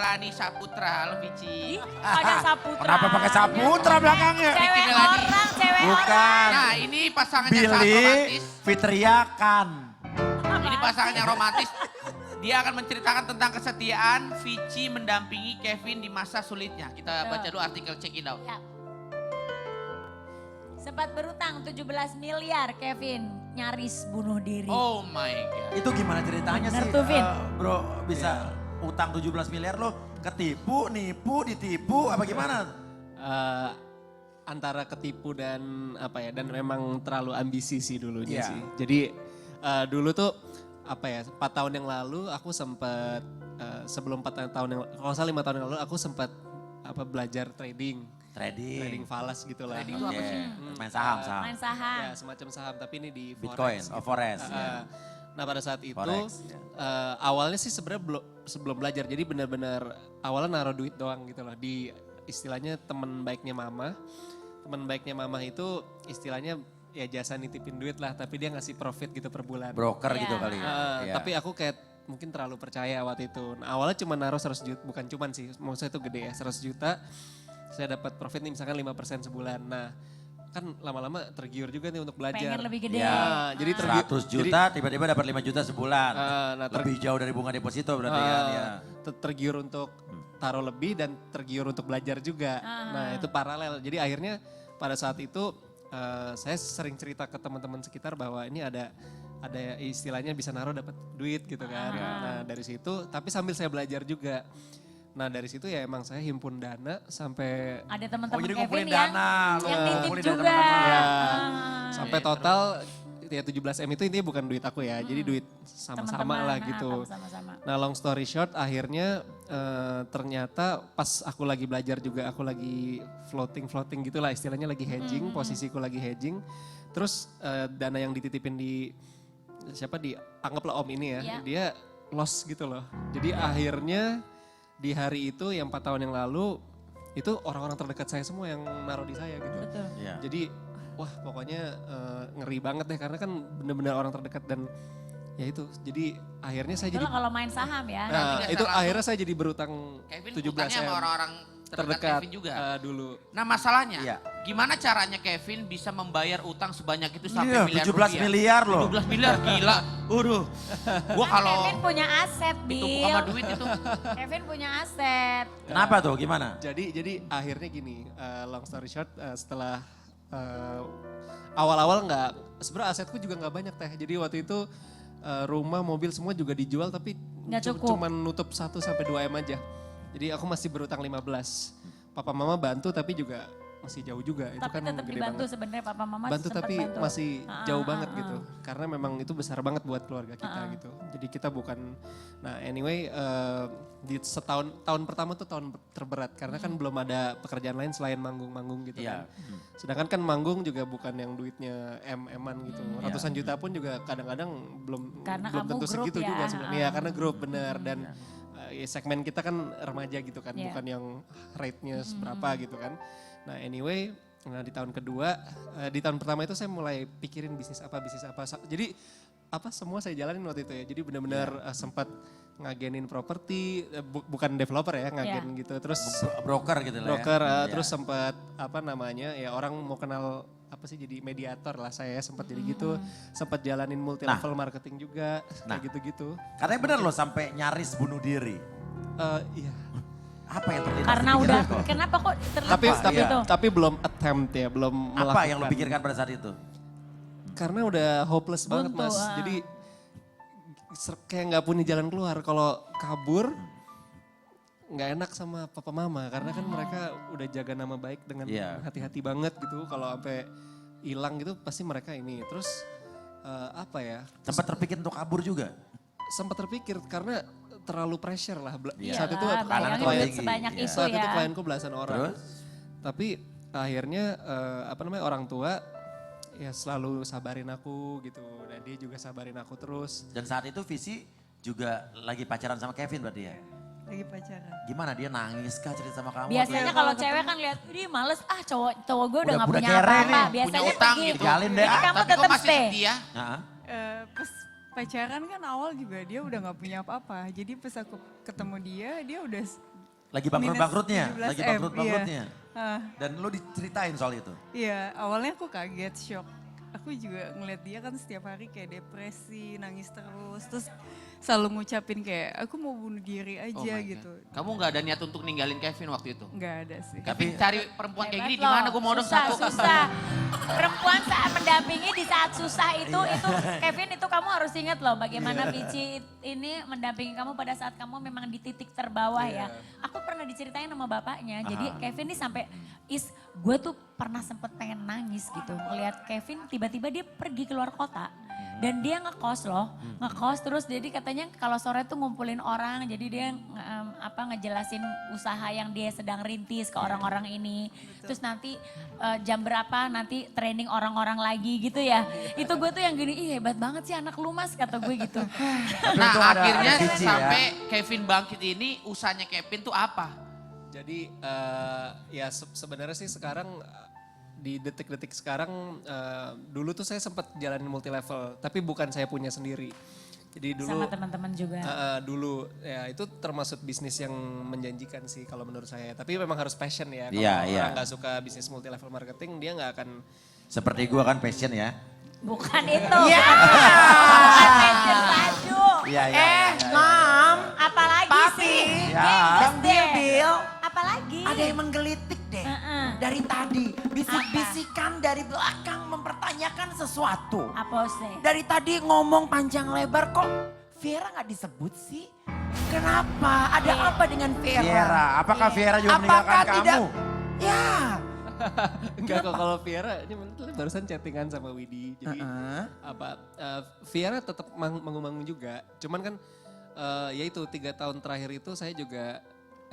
Melani Saputra, halo Vici. Ada Saputra. Kenapa pakai Saputra belakangnya? Cewek Melani. orang, cewek Bukan. Nah ini pasangan yang sangat Billy romantis. Fitria kan. Ini pasangan yang romantis. Dia akan menceritakan tentang kesetiaan Vici mendampingi Kevin di masa sulitnya. Kita baca dulu artikel check it out. Ya. Sempat berutang 17 miliar Kevin nyaris bunuh diri. Oh my god. Itu gimana ceritanya Bener sih? tuh, Vin. Bro bisa utang 17 miliar lo ketipu, nipu, ditipu apa gimana? Antara ketipu dan apa ya, dan memang terlalu ambisi sih dulunya Iya. sih. Jadi dulu tuh apa ya, 4 tahun yang lalu aku sempat sebelum 4 tahun yang kalau nggak salah 5 tahun yang lalu aku sempat belajar trading Trading. falas gitu lah. Trading itu apa sih? Main saham. Main saham. Ya semacam saham tapi ini di Bitcoin, forex. oh forex. Nah pada saat itu Forex, ya. awalnya sih sebenarnya sebelum belajar jadi benar-benar awalnya naruh duit doang gitu loh di istilahnya teman baiknya mama. Teman baiknya mama itu istilahnya ya jasa nitipin duit lah tapi dia ngasih profit gitu per bulan. Broker Iya. gitu kali ya. Iya. Tapi aku kayak mungkin terlalu percaya waktu itu. Nah, awalnya cuma naruh 100 juta, bukan cuman sih, maksudnya itu gede ya, 100 juta. Saya dapat profit nih misalkan 5% sebulan. Nah, kan lama-lama tergiur juga nih untuk belajar. Pengen lebih gede. Ya, Nah, jadi 100 juta tiba-tiba dapat 5 juta sebulan. nah, Lebih jauh dari bunga deposito berarti kan ya. tergiur untuk taruh lebih dan tergiur untuk belajar juga. Nah, itu paralel. Jadi akhirnya pada saat itu saya sering cerita ke teman-teman sekitar bahwa ini ada istilahnya bisa naruh dapat duit gitu kan. Nah, dari situ tapi sambil saya belajar juga. Nah, dari situ ya emang saya himpun dana sampai Ada teman-teman jadi Kevin ngumpulin yang, dana, lo yang nitip ngumpulin dari juga. teman-teman. ya, Ah. sampai total ya 17 M itu intinya bukan duit aku ya. Jadi duit sama-sama Teman-teman, lah gitu. Sama-sama. Nah long story short akhirnya ternyata pas aku lagi belajar juga aku lagi floating gitulah istilahnya lagi hedging, posisiku lagi hedging. Terus dana yang dititipin anggaplah om ini ya, Iya. dia loss gitu loh. Jadi akhirnya di hari itu yang 4 tahun yang lalu itu orang-orang terdekat saya semua yang naruh di saya gitu. Betul. Iya. Jadi wah pokoknya ngeri banget deh karena kan benar-benar orang terdekat dan ya itu. Jadi akhirnya saya jadi Itulah kalau main saham ya. nah, tidak itu langsung. akhirnya saya jadi berutang Kevin 17 utangnya sama M. orang terdekat terdekat Kevin juga. dulu. Nah masalahnya, Iya. gimana caranya Kevin bisa membayar utang sebanyak itu sampai Iya, miliar 17 rupiah? miliar loh. 17 miliar, gila. Waduh, gua kalau Kevin punya aset, ditumpuk Bill. sama duit itu. Kevin punya aset. Kenapa tuh? Gimana? Jadi akhirnya gini, long story short setelah awal-awal sebenarnya asetku juga nggak banyak teh. Jadi waktu itu rumah, mobil semua juga dijual tapi Nggak cukup. cuman nutup 1 sampai 2 M aja. Jadi aku masih berutang 15. Papa mama bantu tapi juga masih jauh juga. Itu Tapi kan tetap gede dibantu banget. sebenarnya papa mama Bantu sempat tapi bantu. masih jauh banget ah, gitu. Karena memang itu besar banget buat keluarga kita gitu. Jadi kita bukan, nah anyway di tahun pertama tuh tahun terberat. Karena kan belum ada pekerjaan lain selain manggung-manggung gitu Iya. kan. Sedangkan kan manggung juga bukan yang duitnya M-an gitu. Ratusan juta pun juga kadang-kadang belum Karena belum kamu tentu grup segitu ya. juga sebenarnya. Iya karena grup bener dan ya segmen kita kan remaja gitu kan. Iya. Bukan yang rate-nya seberapa gitu kan. Nah anyway, nah di tahun kedua, di tahun pertama itu saya mulai pikirin bisnis apa. Jadi semua saya jalanin waktu itu ya. Jadi benar-benar sempat ngagenin properti, bukan developer ya ngagen gitu. Terus Broker gitu lah ya. broker, Iya. terus sempat ya orang mau kenal jadi mediator lah saya sempat jadi gitu. Sempat jalanin multi level marketing juga, Nah. kayak gitu-gitu. Katanya bener loh sampai nyaris bunuh diri. Iya. Apa yang terlintas Karena di udah, pikiran kok? kenapa kok Tapi terlepas gitu? tapi belum attempt ya, belum Apa melakukan. yang lo pikirkan pada saat itu? Karena udah hopeless banget Buntu, mas. Jadi kayak nggak punya jalan keluar. Kalau kabur nggak enak sama papa mama. Karena kan mereka udah jaga nama baik dengan Iya. hati-hati banget gitu. Kalau sampai hilang gitu pasti mereka ini. Terus Sempat terpikir untuk kabur juga? sempat terpikir karena terlalu pressure lah. Iya. Saat itu Iyalah, tekanan bayangin terlalu duit tinggi. sebanyak Iya. itu saat itu ya. klienku belasan orang. Terus? Tapi akhirnya orang tua ya selalu sabarin aku gitu. Dan dia juga sabarin aku terus. Dan saat itu Visi juga lagi pacaran sama Kevin berarti ya? Lagi pacaran. Gimana dia nangis kah cerita sama kamu? Biasanya kalau cewek kan lihat, ini males cowok gue udah gak Udah punya kere apa-apa. nih, Biasanya punya utang pergi. gitu. Jalin deh. Jadi kamu Tapi kok tetap masih stay. setia? Nah, Pas pacaran kan awal juga dia udah nggak punya apa-apa. Jadi pas aku ketemu dia udah Lagi bangkrut-bangkrutnya, 17 lagi M, bangkrut-bangkrutnya. iya. Dan lu diceritain soal itu. Iya, awalnya aku kaget, shock. Aku juga ngeliat dia kan setiap hari kayak depresi, nangis terus selalu ngucapin kayak aku mau bunuh diri Oh aja my God. gitu. Kamu gak ada niat untuk ninggalin Kevin waktu itu? Nggak ada sih. Kevin cari perempuan kayak gini Hebat di mana? loh. Gue mau dong Susah, satu. susah. Perempuan saat mendampingi di saat susah itu Kevin itu kamu harus ingat loh bagaimana Vici ini mendampingi kamu pada saat kamu memang di titik terbawah ya. Aku pernah diceritain sama bapaknya. Jadi Kevin ini sampai gue tuh pernah sempet pengen nangis gitu. Ngeliat Kevin tiba-tiba dia pergi keluar kota. Dan dia ngekos loh, ngekos terus jadi katanya kalau sore tuh ngumpulin orang, jadi dia ngejelasin usaha yang dia sedang rintis ke orang-orang ini. Terus nanti jam berapa nanti training orang-orang lagi gitu ya. Itu gue tuh yang gini, ih hebat banget sih anak lu mas kata gue gitu. Nah Untung ada akhirnya Vici ya. sampai Kevin bangkit ini usahanya Kevin tuh apa? Jadi ya sebenarnya sih sekarang di detik-detik sekarang dulu tuh saya sempat jalanin multi level tapi bukan saya punya sendiri. Jadi dulu Sama teman-teman juga. dulu ya itu termasuk bisnis yang menjanjikan sih kalau menurut saya. Tapi memang harus passion ya. Kalau Iya, orang iya. nggak suka bisnis multi level marketing dia nggak akan. Seperti gua kan passion ya. Bukan itu. Bukan fashion baju. Iya, iya. Mam, Apalagi Papi. sih? Ya. Gengs Bang deh. Bil, Apalagi? ada yang menggelitik deh. Heeh. Dari tadi, bisik-bisikan dari belakang mempertanyakan sesuatu. Apa sih? Dari tadi ngomong panjang lebar kok Viera nggak disebut sih? Kenapa? Ada apa dengan Viera? Viera, apakah Viera juga meninggalkan Apakah tidak? kamu? Ya. Enggak kok kalau Viera ini barusan chattingan sama Widi. Jadi Viera tetap manggung-manggung juga. Cuman kan ya itu 3 tahun terakhir itu saya juga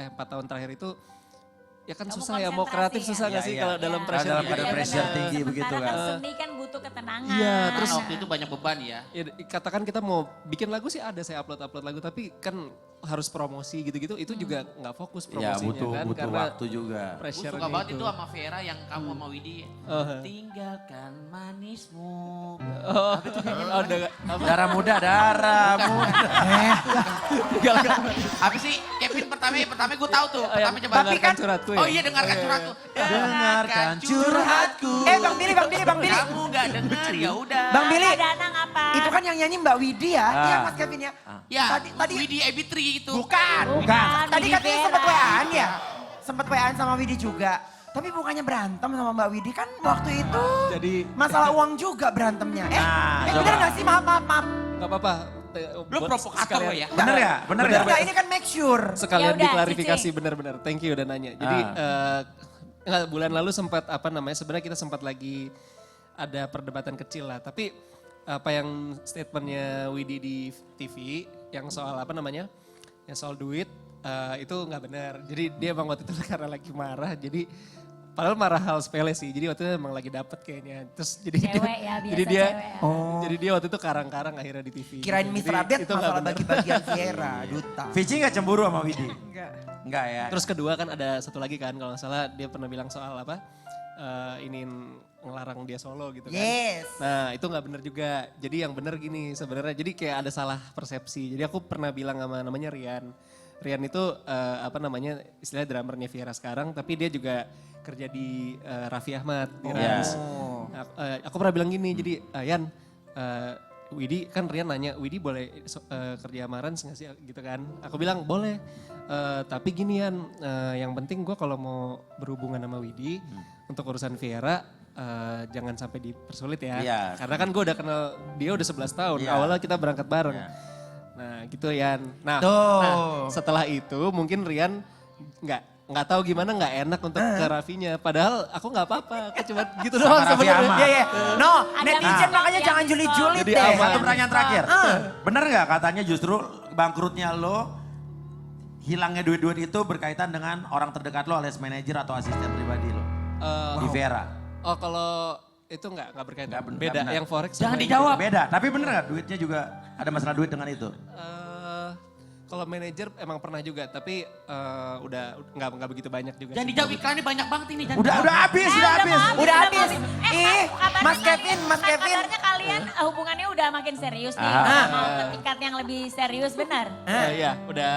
4 tahun terakhir itu ya kan Kamu susah ya mau kreatif konsentrasi ya? susah nggak Iya, sih iya. kalau dalam Iya. pressure Dalam gitu. keadaan pressure benar. tinggi begitu Sementara kan. kan seni kan butuh ketenangan. Iya, Terus terus waktu itu banyak beban ya. Ya, katakan kita mau bikin lagu sih ada saya upload lagu tapi kan harus promosi gitu-gitu itu juga nggak fokus Ya promosinya butuh kan butuh karena waktu juga. Gue pressure suka banget itu sama Vera yang kamu sama Widi. Tinggalkan manismu. Darah muda, darah muda. Apa sih Kevin pertama gue tahu tuh. Pertama coba. Tapi kan suratku ya. Oh iya dengarkan curhatku. Dengarkan curhatku. Bang Billy, Bang Billy, Bang Billy. Kamu gak dengar ya udah. Bang Billy, Danang apa? itu kan yang nyanyi Mbak Widi ya? Iya Mas Kevin ya? Ya, Tadi Widi AB3 itu. bukan. Bukan, Tadi Widi katanya Vera. sempat WA-an ya? Sempat WA-an sama Widi juga. Tapi bukannya berantem sama Mbak Widi kan waktu itu Jadi masalah uang juga berantemnya. Nah, Bener coba. gak sih? Maaf. nggak apa-apa. Lu provokator lo ya. Bener ya? Bener ya? Enggak, ini kan make sure. Sekalian Ya udah, diklarifikasi Cici. benar-benar. Thank you udah nanya. Jadi bulan lalu sempat sebenarnya kita sempat lagi ada perdebatan kecil lah. Tapi apa yang statementnya Widi di TV yang soal yang soal duit itu nggak benar. Jadi dia emang waktu itu karena lagi marah. Jadi padahal marah hal sepele sih. Jadi waktu itu emang lagi dapet kayaknya. Terus jadi Cewek ya, biasa jadi dia cewek ya. jadi dia waktu itu karang-karang akhirnya di TV. Kirain Jadi Mr. Update itu nggak masalah benar. bagi-bagian Viera, duta. Vici gak cemburu sama Widi? Enggak. Enggak ya? Terus kedua kan ada satu lagi kan kalau nggak salah dia pernah bilang soal apa ini ngelarang dia solo gitu kan. Yes. Nah itu nggak benar juga. Jadi yang benar gini sebenarnya. Jadi kayak ada salah persepsi. Jadi aku pernah bilang sama namanya Rian. Rian itu istilahnya drummernya Viera sekarang. Tapi dia juga kerja di Raffi Ahmad di Rans. Nah, aku pernah bilang gini. Jadi Yan, Widi kan Rian nanya, Widi boleh kerja sama Rans nggak sih gitu kan. Aku bilang boleh. Tapi gini Yan, yang penting gue kalau mau berhubungan sama Widi untuk urusan Viera jangan sampai dipersulit ya. Iya. Karena kan gue udah kenal dia udah 11 tahun. Iya. Awalnya kita berangkat bareng. Iya. Nah gitu Yan. Nah, Tuh. nah, setelah itu mungkin Rian nggak tahu gimana nggak enak untuk ke Raffinya. Padahal aku nggak apa-apa. Aku cuma gitu Sama doang Raffi sebenarnya. Ahmad. Iya. No, Ada netizen yang makanya jangan yang julid-julid Jadi deh. aman. Satu pertanyaan terakhir. Bener gak katanya justru bangkrutnya lo, hilangnya duit-duit itu berkaitan dengan orang terdekat lo alias manajer atau asisten pribadi lo? Di Vera. Oh kalau itu nggak berkaitan. Nggak benar, Beda benar. yang forex. Jangan sama ini dijawab. Beda, tapi bener gak duitnya juga ada masalah duit dengan itu? Kalau manajer emang pernah juga, tapi udah nggak begitu banyak juga. Jangan sih. dijawab iklannya banyak banget ini. jangan Udah dijawab. habis, udah habis. Udah habis. Ih, Ih, Mas Kevin, Mas Kevin. Kabarnya kalian hubungannya udah makin serius nih. Ah. Mau ke tingkat yang lebih serius benar. Iya, udah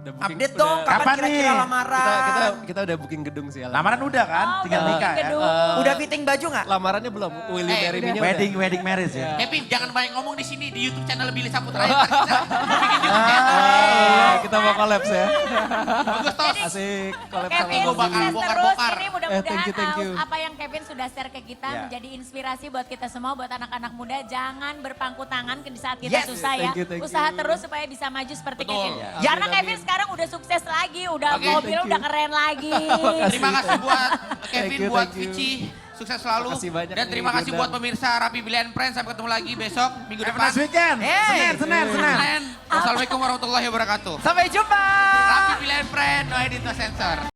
Update dong, kapan Kapan kira-kira nih? lamaran? Kita udah booking gedung sih. Lamaran udah kan? Oh, Tinggal udah nikah bikin ya. gedung. Udah fitting baju nggak? Lamarannya belum, will you marry me-nya udah. Wedding marriage ya. Kevin, jangan banyak ngomong di sini di YouTube channel Billy Saputra. Ntar kita bikin YouTube channel. Iya, kita mau collabs ya. Bagus tos. Asik, collab sama Kevin Gua bakal sukses bongkar-bongkar. terus. Ini mudah-mudahan thank you. apa yang Kevin sudah share ke kita Ya. menjadi inspirasi buat kita semua, buat anak-anak muda. Jangan berpangku tangan di saat kita Yes. susah ya. Thank you. Usaha terus supaya bisa maju seperti Betul. Kevin. Ya. Karena Amin, Kevin amin. sekarang udah sukses lagi, udah Oke, mobil thank you. udah keren lagi. Terima kasih buat Kevin, Thank you, buat thank you. Vici. Sukses selalu. Makasih banyak Dan nih, terima kasih diundang. buat pemirsa Rapi Billy and Friends. Sampai ketemu lagi besok, minggu Have a depan. nice weekend. Hey. Senin. Senin. Wassalamualaikum warahmatullahi wabarakatuh. Sampai jumpa. Rapi Billy and Friends, no edit, no sensor.